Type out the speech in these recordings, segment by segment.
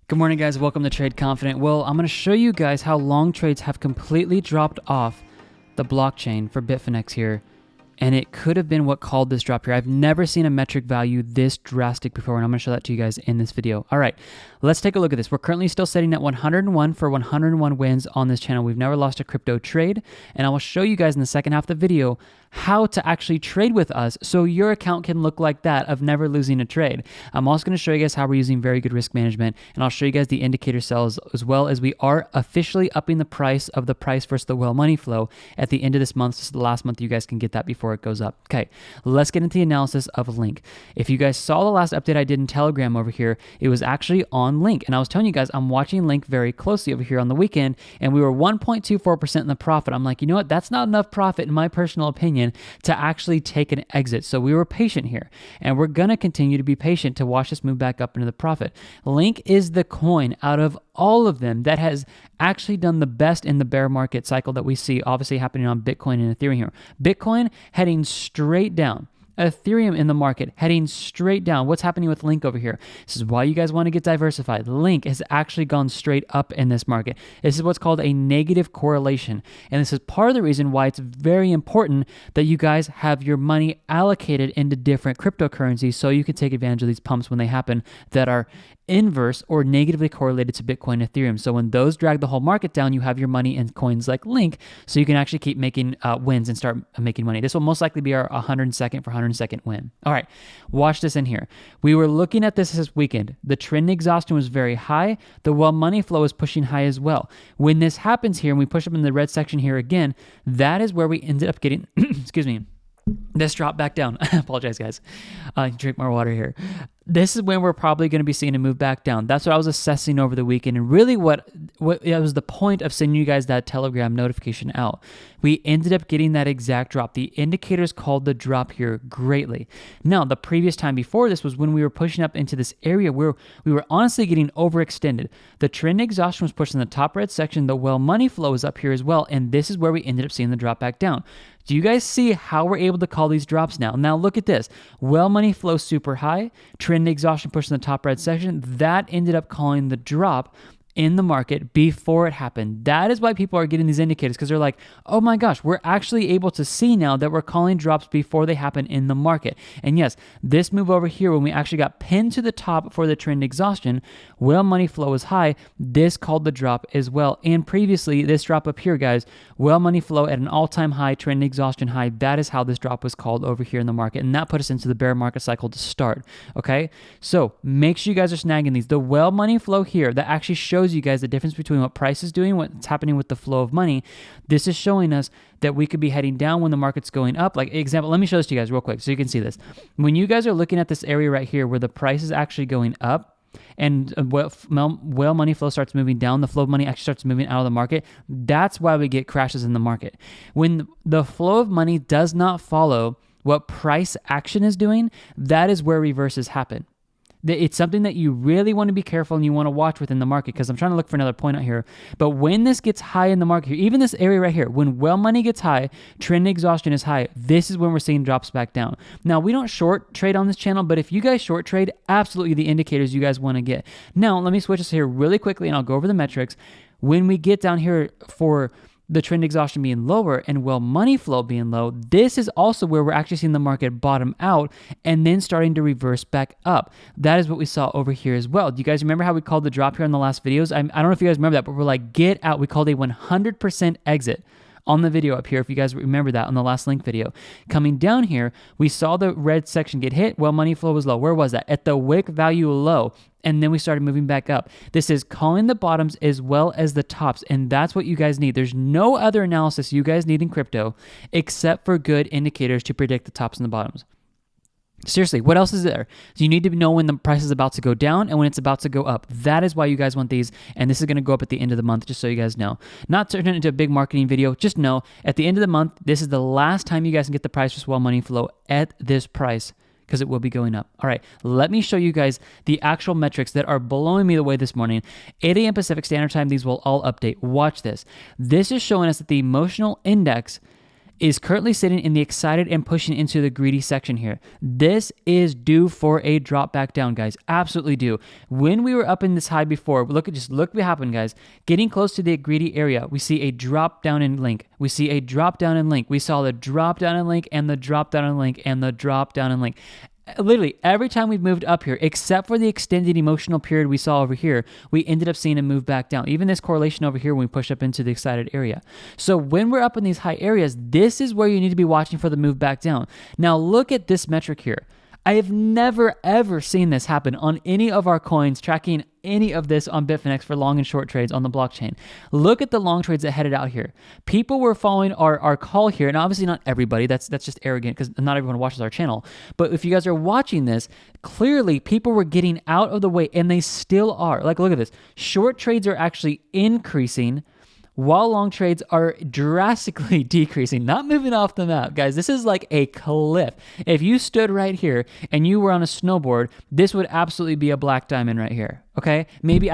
Good morning, guys. Welcome to Trade Confident. Well, I'm going to show you guys how long trades have completely dropped off the blockchain for Bitfinex here. And it could have been what called this drop here. I've never seen a metric value this drastic before, and I'm going to show that to you guys in this video. All right, let's take a look at this. We're currently still sitting at 101 for 101 wins on this channel. We've never lost a crypto trade, and I will show you guys in the second half of the video how to actually trade with us so your account can look like that of never losing a trade. I'm also going to show you guys how we're using very good risk management, and I'll show you guys the indicator cells as well as we are officially upping the price of the price versus the well money flow at the end of this month. This is the last month you guys can get that before it goes up. Okay, let's get into the analysis of Link. If you guys saw the last update I did in Telegram over here, it was actually on Link, and I was telling you guys I'm watching Link very closely over here on the weekend, and we were 1.24% in the profit. I'm like, you know what? That's not enough profit in my personal opinion to actually take an exit. So we were patient here, and we're going to continue to be patient to watch this move back up into the profit. Link is the coin out of all of them that has actually done the best in the bear market cycle that we see obviously happening on Bitcoin and Ethereum here. Bitcoin heading straight down. Ethereum in the market heading straight down. What's happening with Link over here? This is why you guys want to get diversified. Link has actually gone straight up in this market. This is what's called a negative correlation. And this is part of the reason why it's very important that you guys have your money allocated into different cryptocurrencies so you can take advantage of these pumps when they happen that are inverse or negatively correlated to Bitcoin and Ethereum. So when those drag the whole market down, you have your money in coins like Link so you can actually keep making wins and start making money. This will most likely be our 102nd for 102nd win. All right, watch this in here. We were looking at this weekend. The trend exhaustion was very high. The well money flow is pushing high as well. When this happens here and we push up in the red section here again, that is where we ended up getting, excuse me, this drop back down. I apologize, guys. Drink more water here. This is when we're probably going to be seeing a move back down. That's what I was assessing over the weekend. And really what it was the point of sending you guys that Telegram notification out. We ended up getting that exact drop. The indicators called the drop here greatly. Now, the previous time before this was when we were pushing up into this area where we were honestly getting overextended. The trend exhaustion was pushed in the top red section. The well money flow is up here as well. And this is where we ended up seeing the drop back down. Do you guys see how we're able to call these drops now? Now look at this. Well money flow super high, trend exhaustion pushed in the top red section. That ended up calling the drop in the market before it happened. That is why people are getting these indicators, because they're like, oh my gosh, we're actually able to see now that we're calling drops before they happen in the market. And yes, this move over here, when we actually got pinned to the top for the trend exhaustion, well money flow is high. This called the drop as well. And previously, this drop up here, guys, well money flow at an all-time high, trend exhaustion high. That is how this drop was called over here in the market. And that put us into the bear market cycle to start. Okay, so make sure you guys are snagging these. The well money flow here, that actually shows you guys the difference between what price is doing, what's happening with the flow of money. This is showing us that we could be heading down when the market's going up. Like example, let me show this to you guys real quick so you can see this. When you guys are looking at this area right here where the price is actually going up and well money flow starts moving down, the flow of money actually starts moving out of the market. That's why we get crashes in the market. When the flow of money does not follow what price action is doing, that is where reverses happen. It's something that you really want to be careful and you want to watch within the market, because I'm trying to look for another point out here. But when this gets high in the market here, even this area right here, when well money gets high, trend exhaustion is high, this is when we're seeing drops back down. Now, we don't short trade on this channel, but if you guys short trade, absolutely the indicators you guys want to get. Now, let me switch this here really quickly and I'll go over the metrics. When we get down here for the trend exhaustion being lower and well money flow being low, this is also where we're actually seeing the market bottom out and then starting to reverse back up. That is what we saw over here as well. Do you guys remember how we called the drop here in the last videos? I don't know if you guys remember that, but we're like, get out. We called a 100% exit on the video up here, if you guys remember that on the last Link video. Coming down here, we saw the red section get hit. Well, money flow was low. Where was that? At the wick value low. And then we started moving back up. This is calling the bottoms as well as the tops, and that's what you guys need. There's no other analysis you guys need in crypto except for good indicators to predict the tops and the bottoms. Seriously, what else is there? So you need to know when the price is about to go down and when it's about to go up. That is why you guys want these, and this is going to go up at the end of the month, just so you guys know. Not to turn it into a big marketing video, just know at the end of the month, this is the last time you guys can get the price for swell money flow at this price, because it will be going up. All right, let me show you guys the actual metrics that are blowing me away this morning. 8 a.m. Pacific Standard Time, these will all update. Watch this. This is showing us that the emotional index is currently sitting in the excited and pushing into the greedy section here. This is due for a drop back down, guys. Absolutely due. When we were up in this high before, look what happened, guys. Getting close to the greedy area, we see a drop down in link. We see a drop down in link. We saw the drop down in link and the drop down in link and the drop down in link. Literally every time we've moved up here, except for the extended emotional period we saw over here, we ended up seeing a move back down. Even this correlation over here when we push up into the excited area. So when we're up in these high areas, this is where you need to be watching for the move back down. Now look at this metric here. I have never, ever seen this happen on any of our coins, tracking any of this on Bitfinex for long and short trades on the blockchain. Look at the long trades that headed out here. People were following our call here, and obviously not everybody. That's just arrogant because not everyone watches our channel. But if you guys are watching this, clearly people were getting out of the way, and they still are. Like, look at this. Short trades are actually increasing while long trades are drastically decreasing, not moving off the map. Guys, this is like a cliff. If you stood right here and you were on a snowboard, this would absolutely be a black diamond right here. Okay, maybe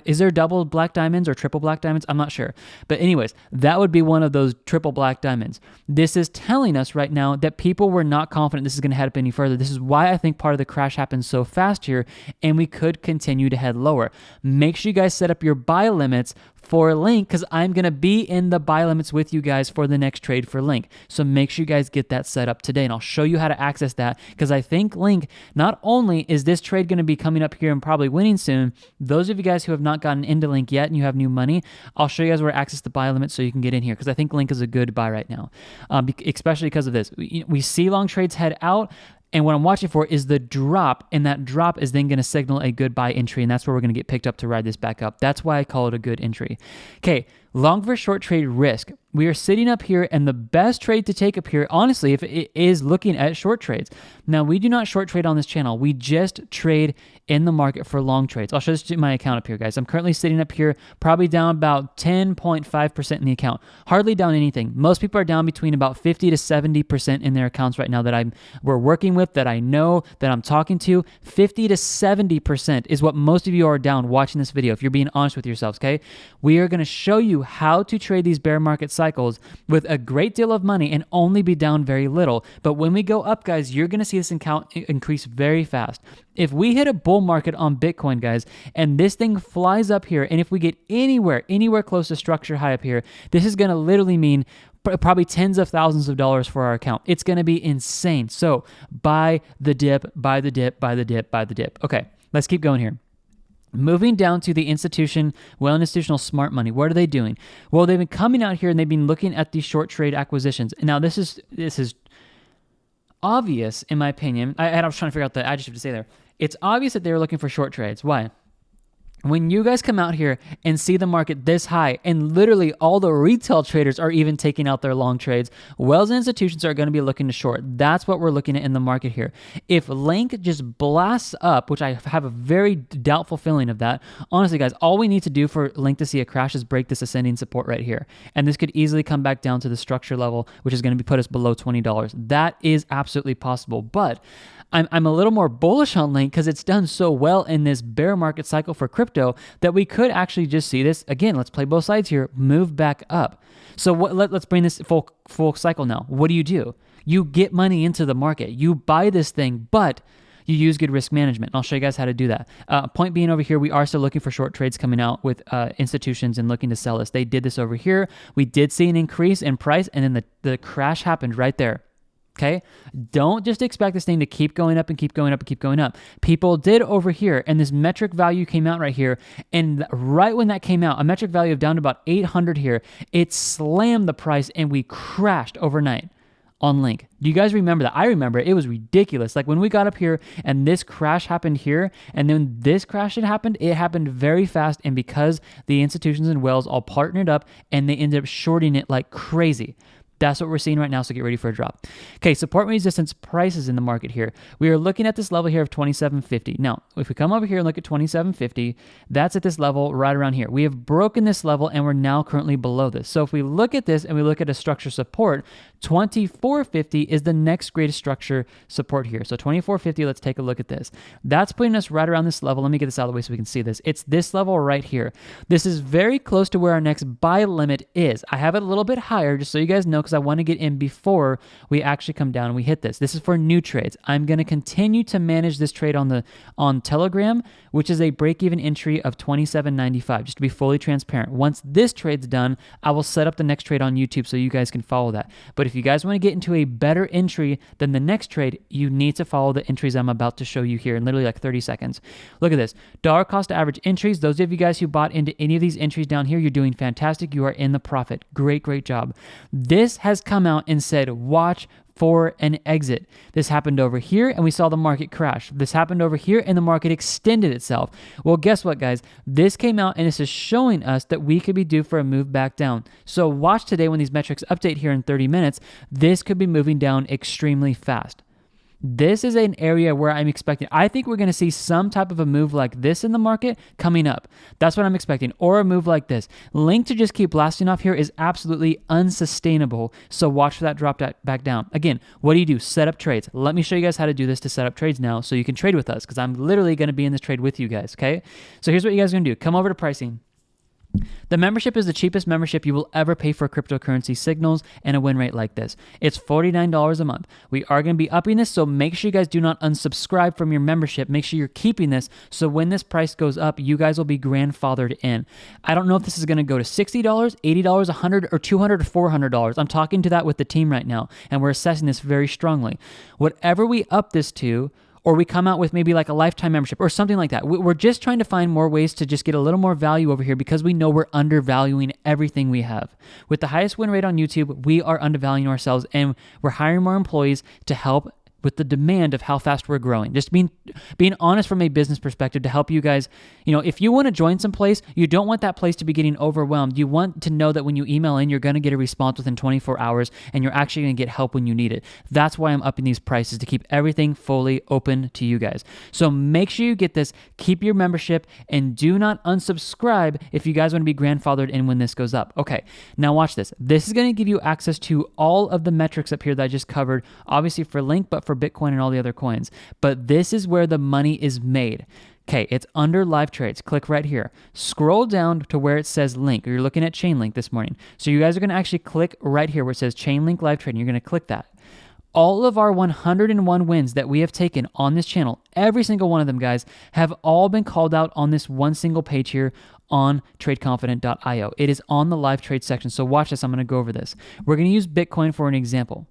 is there double black diamonds or triple black diamonds? I'm not sure. But anyways, that would be one of those triple black diamonds. This is telling us right now that people were not confident this is going to head up any further. This is why I think part of the crash happened so fast here, and we could continue to head lower. Make sure you guys set up your buy limits for Link, because I'm going to be in the buy limits with you guys for the next trade for Link. So make sure you guys get that set up today, and I'll show you how to access that, because I think Link, not only is this trade going to be coming up here and probably winning soon, those of you guys who have not gotten into Link yet and you have new money, I'll show you guys where to access the buy limit so you can get in here, because I think Link is a good buy right now, especially because of this. We see long trades head out, and what I'm watching for is the drop, and that drop is then going to signal a good buy entry, and that's where we're going to get picked up to ride this back up. That's why I call it a good entry. Okay, long versus short trade risk. We are sitting up here, and the best trade to take up here, honestly, if it is looking at short trades. Now, we do not short trade on this channel. We just trade in the market for long trades. I'll show this to my account up here, guys. I'm currently sitting up here, probably down about 10.5% in the account. Hardly down anything. Most people are down between about 50 to 70% in their accounts right now that we're working with, that I know, that I'm talking to. 50 to 70% is what most of you are down watching this video, if you're being honest with yourselves, okay? We are going to show you how to trade these bear market cycles with a great deal of money and only be down very little. But when we go up, guys, you're going to see this account increase very fast. If we hit a bull market on Bitcoin, guys, and this thing flies up here, and if we get anywhere close to structure high up here, this is going to literally mean probably tens of thousands of dollars for our account. It's going to be insane. So buy the dip, buy the dip, buy the dip, buy the dip. Okay, let's keep going here. Moving down to the institutional smart money. What are they doing? Well, they've been coming out here and they've been looking at these short trade acquisitions. Now, this is obvious, in my opinion. I was trying to figure out the adjective to say there. It's obvious that they were looking for short trades. Why? When you guys come out here and see the market this high, and literally all the retail traders are even taking out their long trades, wells and institutions are going to be looking to short. That's what we're looking at in the market here. If Link just blasts up, which I have a very doubtful feeling of that, honestly, guys, all we need to do for Link to see a crash is break this ascending support right here. And this could easily come back down to the structure level, which is going to put us below $20. That is absolutely possible. But I'm a little more bullish on Link because it's done so well in this bear market cycle for crypto that we could actually just see this, again, let's play both sides here, move back up. So let's bring this full cycle now. What do? You get money into the market. You buy this thing, but you use good risk management. And I'll show you guys how to do that. Point being over here, we are still looking for short trades coming out with institutions and looking to sell us. They did this over here. We did see an increase in price, and then the crash happened right there. Okay, don't just expect this thing to keep going up and keep going up and keep going up. People did over here, and this metric value came out right here, and right when that came out, a metric value of down to about 800 here, it slammed the price, and we crashed overnight on Link. Do you guys remember that? I remember it. It was ridiculous. Like when we got up here and this crash happened here, and then this crash had happened, it happened very fast, and because the institutions and whales all partnered up, and they ended up shorting it like crazy. That's what we're seeing right now, so get ready for a drop. Okay, support and resistance prices in the market here. We are looking at this level here of 2750. Now, if we come over here and look at 2750, that's at this level right around here. We have broken this level, and we're now currently below this. So if we look at this and we look at a structure support, 2450 is the next greatest structure support here. So 2450, let's take a look at this. That's putting us right around this level. Let me get this out of the way so we can see this. It's this level right here. This is very close to where our next buy limit is. I have it a little bit higher just so you guys know, because I want to get in before we actually come down and we hit this. This is for new trades. I'm going to continue to manage this trade on Telegram, which is a break-even entry of $27.95, just to be fully transparent. Once this trade's done, I will set up the next trade on YouTube so you guys can follow that. But if you guys want to get into a better entry than the next trade, you need to follow the entries I'm about to show you here in literally like 30 seconds. Look at this. Dollar cost average entries. Those of you guys who bought into any of these entries down here, you're doing fantastic. You are in the profit. Great job. This has come out and said, watch for an exit. This happened over here and we saw the market crash. This happened over here and the market extended itself. Well, guess what, guys? This came out and this is showing us that we could be due for a move back down. So watch today when these metrics update here in 30 minutes. This could be moving down extremely fast. This is an area where I'm expecting, I think we're going to see some type of a move like this in the market coming up. That's what I'm expecting, or a move like this. Link to just keep blasting off here is absolutely unsustainable, so watch for that drop back down. Again, what do? Set up trades. Let me show you guys how to do this to set up trades now so you can trade with us, because I'm literally going to be in this trade with you guys, okay? So here's what you guys are going to do. Come over to pricing. The membership is the cheapest membership you will ever pay for cryptocurrency signals and a win rate like this. It's $49 a month. We are going to be upping this, so make sure you guys do not unsubscribe from your membership. Make sure you're keeping this, so when this price goes up, you guys will be grandfathered in. I don't know if this is going to go to $60, $80, $100, or $200 or $400. I'm talking to that with the team right now, and we're assessing this very strongly. Whatever we up this to, or we come out with maybe like a lifetime membership or something like that. We're just trying to find more ways to just get a little more value over here, because we know we're undervaluing everything we have. With the highest win rate on YouTube, we are undervaluing ourselves, and we're hiring more employees to help with the demand of how fast we're growing. Just being honest from a business perspective to help you guys. If you want to join some place, you don't want that place to be getting overwhelmed. You want to know that when you email in, you're going to get a response within 24 hours and you're actually going to get help when you need it. That's why I'm upping these prices, to keep everything fully open to you guys. So make sure you get this, keep your membership, and do not unsubscribe if you guys want to be grandfathered in when this goes up. Okay, now watch this. This is going to give you access to all of the metrics up here that I just covered, obviously for Link, but for Bitcoin and all the other coins. But this is where the money is made. Okay, it's under live trades. Click right here. Scroll down to where it says Link. You're looking at Chainlink this morning. So you guys are going to actually click right here where it says Chainlink Live Trading. You're going to click that. All of our 101 wins that we have taken on this channel, every single one of them, guys, have all been called out on this one single page here on tradeconfident.io. It is on the live trade section. So watch this. I'm going to go over this. We're going to use Bitcoin for an example.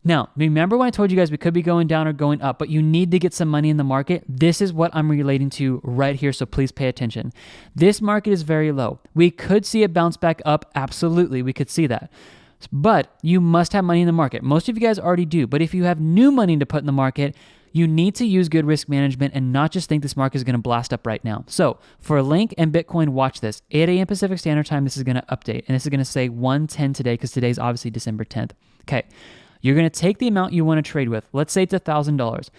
Now, remember when I told you guys we could be going down or going up, but you need to get some money in the market? This is what I'm relating to right here, so please pay attention. This market is very low. We could see it bounce back up. Absolutely, we could see that. But you must have money in the market. Most of you guys already do, but if you have new money to put in the market, you need to use good risk management and not just think this market is going to blast up right now. So for Link and Bitcoin, watch this. 8 a.m. Pacific Standard Time, this is going to update, and this is going to say 1:10 today, because today's obviously December 10th. Okay. You're going to take the amount you want to trade with. Let's say it's $1,000.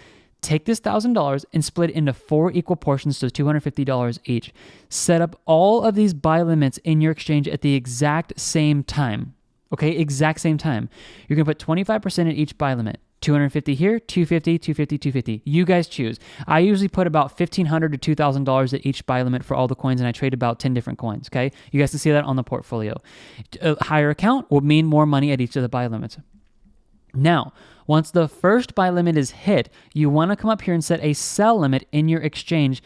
Take this $1,000 and split it into 4 equal portions, so $250 each. Set up all of these buy limits in your exchange at the exact same time. Okay, exact same time. You're going to put 25% in each buy limit. 250 here, 250, 250, 250. You guys choose. I usually put about $1,500 to $2,000 at each buy limit for all the coins, and I trade about 10 different coins, okay? You guys can see that on the portfolio. A higher account will mean more money at each of the buy limits. Now, once the first buy limit is hit, you want to come up here and set a sell limit in your exchange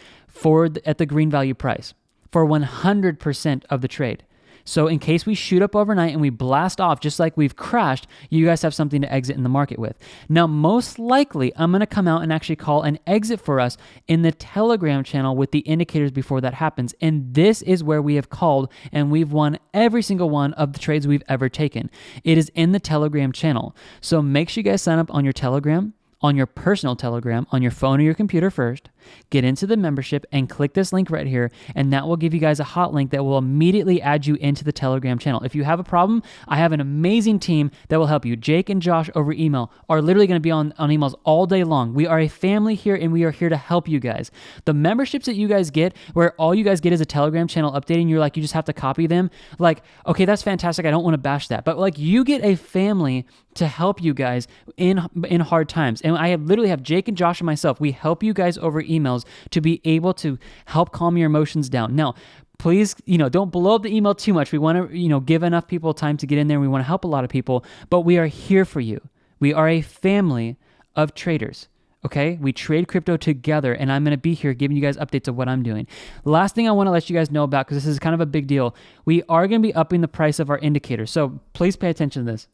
at the green value price for 100% of the trade. So in case we shoot up overnight and we blast off just like we've crashed, you guys have something to exit in the market with. Now, most likely, I'm going to come out and actually call an exit for us in the Telegram channel with the indicators before that happens. And this is where we have called, and we've won every single one of the trades we've ever taken. It is in the Telegram channel. So make sure you guys sign up on your Telegram on your personal Telegram on your phone or your computer first, get into the membership and click this link right here, and that will give you guys a hot link that will immediately add you into the Telegram channel. If you have a problem, I have an amazing team that will help you. Jake and Josh over email are literally going to be on emails all day long. We are a family here, and we are here to help you guys. The memberships that you guys get, where all you guys get is a Telegram channel updating, you're like, you just have to copy them. Like, okay, that's fantastic. I don't want to bash that. But like, you get a family to help you guys in hard times. And I literally have Jake and Josh and myself. We help you guys over emails to be able to help calm your emotions down. Now, please, don't blow up the email too much. We want to, give enough people time to get in there. We want to help a lot of people, but we are here for you. We are a family of traders. Okay, we trade crypto together, and I'm going to be here giving you guys updates of what I'm doing. Last thing I want to let you guys know about, because this is kind of a big deal, we are going to be upping the price of our indicators. So please pay attention to this.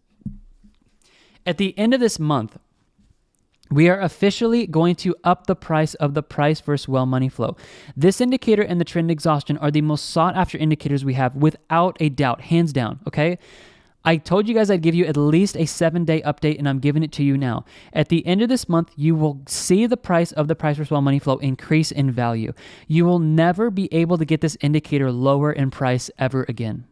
At the end of this month, we are officially going to up the price of the price versus well money flow. This indicator and the trend exhaustion are the most sought after indicators we have without a doubt, hands down, okay? I told you guys I'd give you at least a 7-day update, and I'm giving it to you now. At the end of this month, you will see the price of the price versus well money flow increase in value. You will never be able to get this indicator lower in price ever again.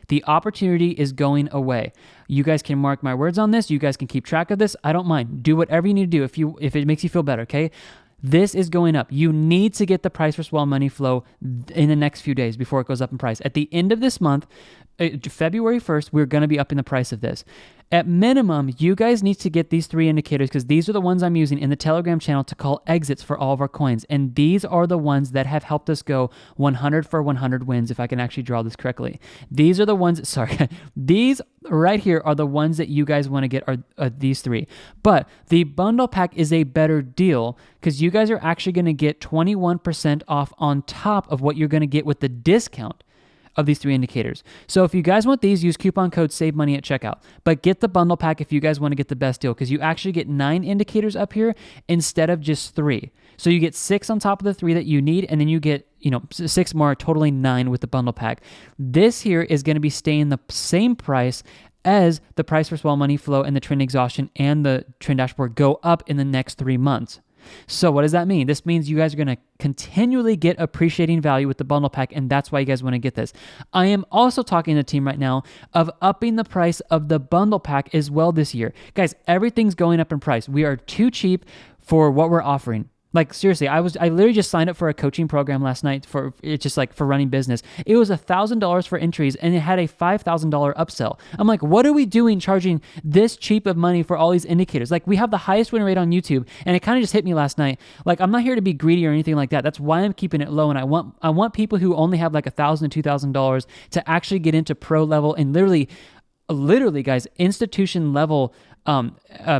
The opportunity is going away. You guys can mark my words on this. You guys can keep track of this. I don't mind. Do whatever you need to do if it makes you feel better, okay? This is going up. You need to get the price versus well money flow in the next few days before it goes up in price. At the end of this month, February 1st, we're going to be upping the price of this. At minimum, you guys need to get these 3 indicators, because these are the ones I'm using in the Telegram channel to call exits for all of our coins. And these are the ones that have helped us go 100 for 100 wins, if I can actually draw this correctly. These are the ones, these right here are the ones that you guys want to get are these 3. But the bundle pack is a better deal, because you guys are actually going to get 21% off on top of what you're going to get with the discount of these 3 indicators. So if you guys want these, use coupon code SAVEMONEY at checkout. But get the bundle pack if you guys want to get the best deal, because you actually get 9 indicators up here instead of just 3. So you get 6 on top of the 3 that you need, and then you get 6 more, totally 9 with the bundle pack. This here is going to be staying the same price as the price versus well money flow and the trend exhaustion and the trend dashboard go up in the next 3 months. So what does that mean? This means you guys are going to continually get appreciating value with the bundle pack, and that's why you guys want to get this. I am also talking to the team right now of upping the price of the bundle pack as well this year. Guys, everything's going up in price. We are too cheap for what we're offering. Like, seriously, I literally just signed up for a coaching program last night for running business. It was $1,000 for entries, and it had a $5,000 upsell. I'm like, what are we doing charging this cheap of money for all these indicators? Like, we have the highest win rate on YouTube, and it kind of just hit me last night. Like, I'm not here to be greedy or anything like that. That's why I'm keeping it low, and I want people who only have like $1,000 to $2,000 to actually get into pro level and literally, guys, institution level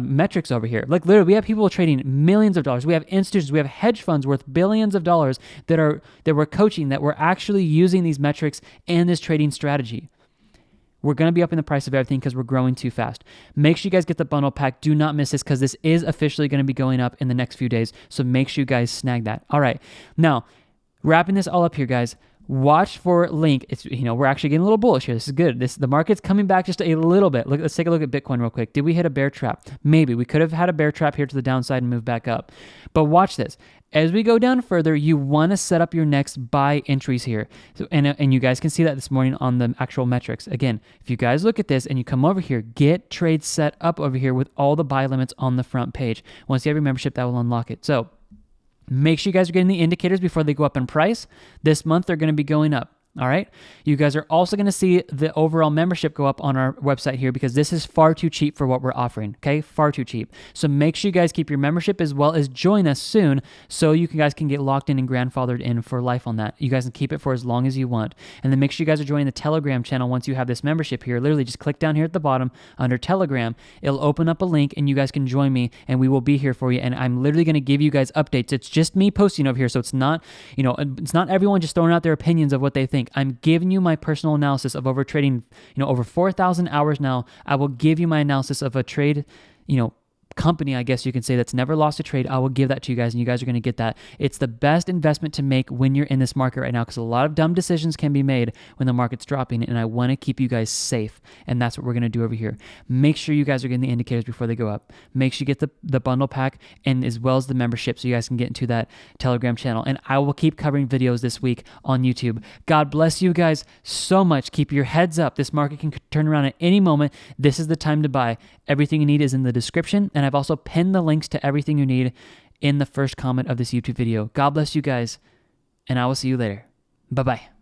metrics over here. Like, literally, we have people trading millions of dollars. We have institutions, we have hedge funds worth billions of dollars that we're coaching, that we're actually using these metrics and this trading strategy. We're going to be upping the price of everything because we're growing too fast. Make sure you guys get the bundle pack. Do not miss this, because this is officially going to be going up in the next few days. So make sure you guys snag that. All right. Now, wrapping this all up here, guys. Watch for Link. It's, we're actually getting a little bullish here. This is good. The market's coming back just a little bit. Let's take a look at Bitcoin real quick. Did we hit a bear trap? Maybe. We could have had a bear trap here to the downside and move back up. But watch this. As we go down further, you want to set up your next buy entries here. So, and you guys can see that this morning on the actual metrics. Again, if you guys look at this and you come over here, get trades set up over here with all the buy limits on the front page. Once you have your membership, that will unlock it. So make sure you guys are getting the indicators before they go up in price. This month, they're going to be going up. All right. You guys are also going to see the overall membership go up on our website here, because this is far too cheap for what we're offering. Okay. Far too cheap. So make sure you guys keep your membership as well as join us soon, so you guys can get locked in and grandfathered in for life on that. You guys can keep it for as long as you want. And then make sure you guys are joining the Telegram channel once you have this membership here. Literally just click down here at the bottom under Telegram. It'll open up a link and you guys can join me, and we will be here for you. And I'm literally going to give you guys updates. It's just me posting over here. So it's not, it's not everyone just throwing out their opinions of what they think. I'm giving you my personal analysis of over trading, over 4,000 hours now. I will give you my analysis of a trade, company, I guess you can say, that's never lost a trade, I will give that to you guys, and you guys are going to get that. It's the best investment to make when you're in this market right now, because a lot of dumb decisions can be made when the market's dropping, and I want to keep you guys safe, and that's what we're going to do over here. Make sure you guys are getting the indicators before they go up. Make sure you get the bundle pack, and as well as the membership, so you guys can get into that Telegram channel, and I will keep covering videos this week on YouTube. God bless you guys so much. Keep your heads up. This market can turn around at any moment. This is the time to buy. Everything you need is in the description, and I've also pinned the links to everything you need in the first comment of this YouTube video. God bless you guys, and I will see you later. Bye-bye.